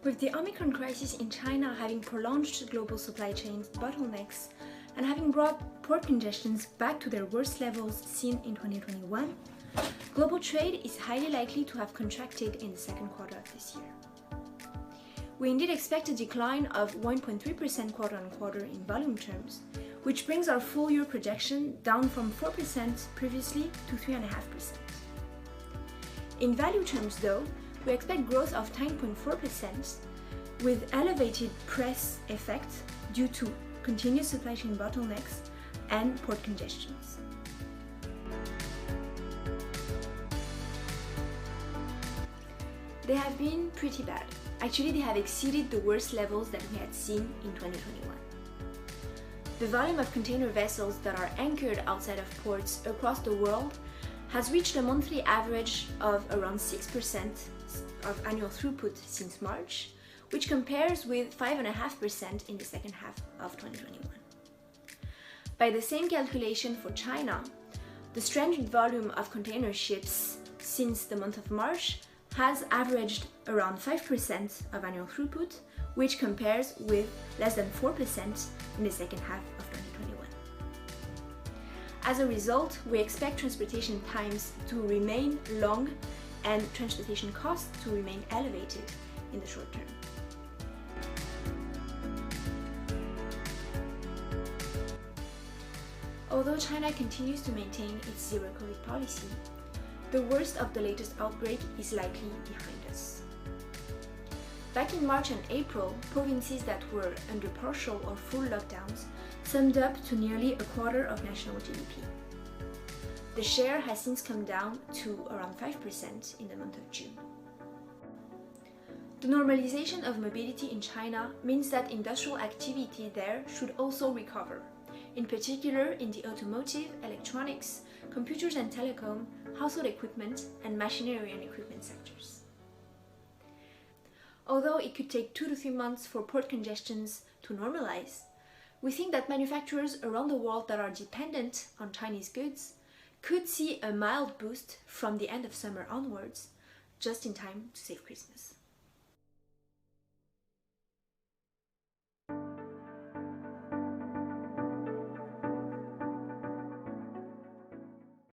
With the Omicron crisis in China having prolonged global supply chain bottlenecks and having brought port congestions back to their worst levels seen in 2021, global trade is highly likely to have contracted in the second quarter of this year. We indeed expect a decline of 1.3% quarter-on-quarter in volume terms, which brings our full-year projection down from 4% previously to 3.5%. In value terms though, we expect growth of 10.4% with elevated price effect due to continued supply chain bottlenecks and port congestions. They have been pretty bad. Actually, they have exceeded the worst levels that we had seen in 2021. The volume of container vessels that are anchored outside of ports across the world has reached a monthly average of around 6% of annual throughput since March, which compares with 5.5% in the second half of 2021. By the same calculation for China, the stranded volume of container ships since the month of March has averaged around 5% of annual throughput, which compares with less than 4% in the second half of 2021. As a result, we expect transportation times to remain long and transportation costs to remain elevated in the short term. Although China continues to maintain its zero-COVID policy, the worst of the latest outbreak is likely behind us. Back in March and April, provinces that were under partial or full lockdowns summed up to nearly a quarter of national GDP. The share has since come down to around 5% in the month of June. The normalization of mobility in China means that industrial activity there should also recover, in particular in the automotive, electronics, computers and telecom, household equipment, and machinery and equipment sectors. Although it could take 2 to 3 months for port congestions to normalize, we think that manufacturers around the world that are dependent on Chinese goods could see a mild boost from the end of summer onwards, just in time to save Christmas.